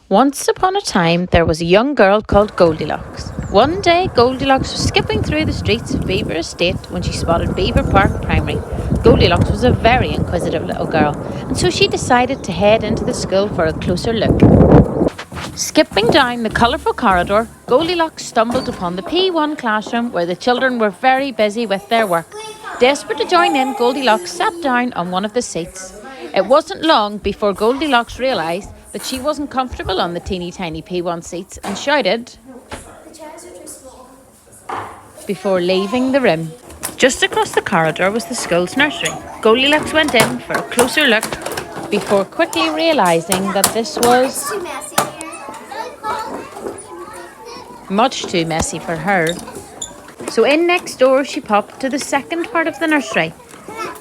Once upon a time, there was a young girl called Goldilocks. One day, Goldilocks was skipping through the streets of Beaver Estate when she spotted Beaver Park Primary. Goldilocks was a very inquisitive little girl, and so she decided to head into the school for a closer look. Skipping down the colourful corridor, Goldilocks stumbled upon the P1 classroom where the children were very busy with their work. Desperate to join in, Goldilocks sat down on one of the seats. It wasn't long before Goldilocks realised that she wasn't comfortable on the teeny tiny P1 seats and shouted, "The chairs are too small." before leaving the room. Just across the corridor was the school's nursery. Goldilocks went in for a closer look before quickly realising that this was It's too messy here. much too messy for her. So in next door she popped to the second part of the nursery.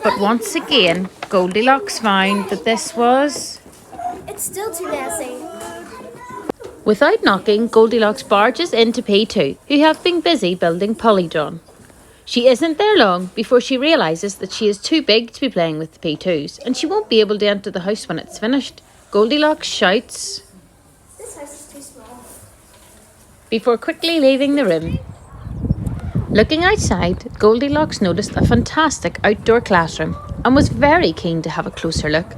But once again, Goldilocks found that this was... It's still too messy. Without knocking, Goldilocks barges into P2, who have been busy building Polygon. She isn't there long before she realises that she is too big to be playing with the P2s and she won't be able to enter the house when it's finished. Goldilocks shouts This house is too small. before quickly leaving the room. Looking outside, Goldilocks noticed a fantastic outdoor classroom and was very keen to have a closer look.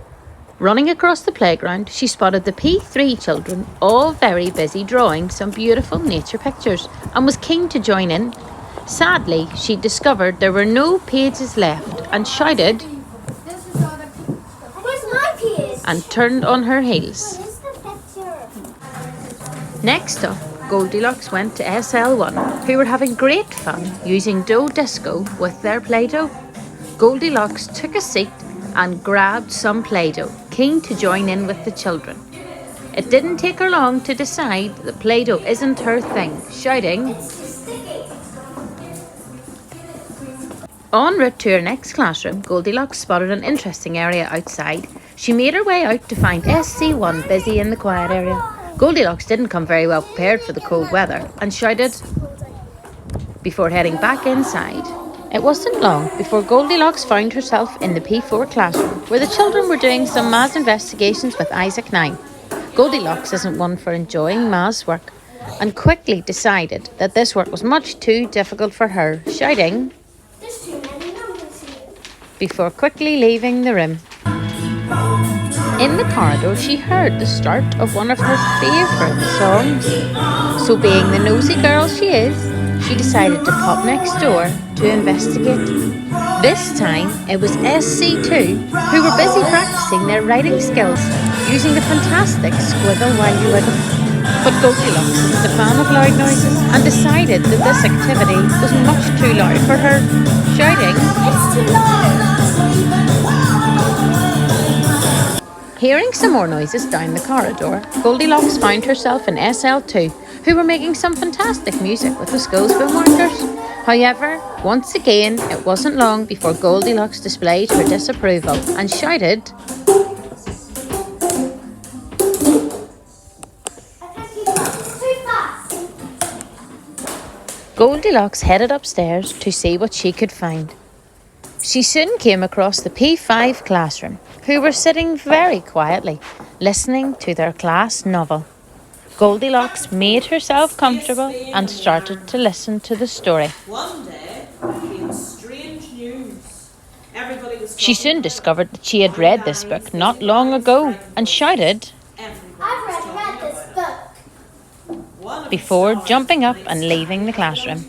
Running across the playground, she spotted the P3 children, all very busy drawing some beautiful nature pictures, and was keen to join in. Sadly, she discovered there were no pages left and shouted Where's my page? and turned on her heels. Where's the picture? Next up, Goldilocks went to SL1, who were having great fun using dough disco with their Play-Doh. Goldilocks took a seat and grabbed some Play-Doh, keen to join in with the children. It didn't take her long to decide that Play-Doh isn't her thing, shouting. It's too sticky. En route to her next classroom, Goldilocks spotted an interesting area outside. She made her way out to find SC1 busy in the quiet area. Goldilocks didn't come very well prepared for the cold weather and shouted before heading back inside. It wasn't long before Goldilocks found herself in the P4 classroom where the children were doing some maths investigations with Isaac 9. Goldilocks isn't one for enjoying maths work and quickly decided that this work was much too difficult for her, shouting There's too many numbers here. before quickly leaving the room. In the corridor, she heard the start of one of her favourite songs. So being the nosy girl she is, she decided to pop next door to investigate. This time, it was SC2 who were busy practicing their writing skills using the fantastic Squiggle While You Wiggle. But Goldilocks isn't a fan of loud noises and decided that this activity was much too loud for her, shouting, It's too loud. Hearing some more noises down the corridor, Goldilocks found herself in SL2, who were making some fantastic music with the school's boomworkers. However, once again, it wasn't long before Goldilocks displayed her disapproval and shouted, I can't keep up. It's too fast. Goldilocks headed upstairs to see what she could find. She soon came across the P5 classroom, who were sitting very quietly, listening to their class novel. Goldilocks made herself comfortable and started to listen to the story. One day came strange news. Everybody was She soon discovered that she had read this book not long ago and shouted I've read this book. before jumping up and leaving the classroom.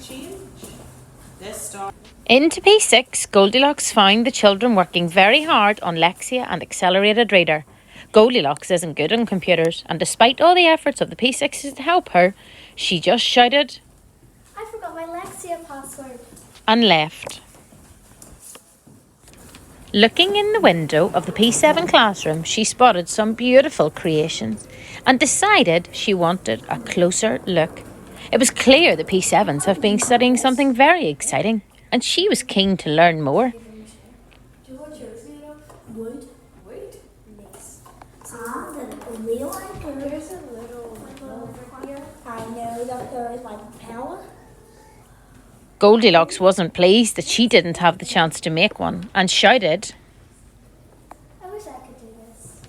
Into P6, Goldilocks found the children working very hard on Lexia and Accelerated Reader. Goldilocks isn't good on computers, and despite all the efforts of the P6s to help her, she just shouted I forgot my Lexia password. and left. Looking in the window of the P7 classroom, she spotted some beautiful creations and decided she wanted a closer look. It was clear the P7s have been studying something very exciting, and she was keen to learn more. Do you want yours made of? Wood. Wood? Nice. The real one? There's a little over here. I know that there is like power. Goldilocks wasn't pleased that she didn't have the chance to make one and shouted, I wish I could do this.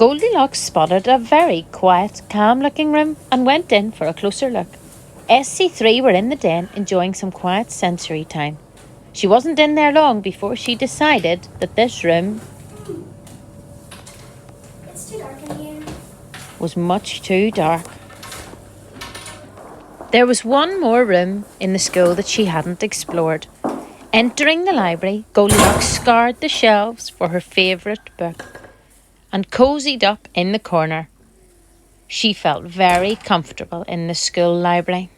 Goldilocks spotted a very quiet, calm-looking room and went in for a closer look. SC3 were in the den enjoying some quiet sensory time. She wasn't in there long before she decided that this room It's too dark in here. was much too dark. There was one more room in the school that she hadn't explored. Entering the library, Goldilocks scoured the shelves for her favourite book and cosied up in the corner. She felt very comfortable in the school library.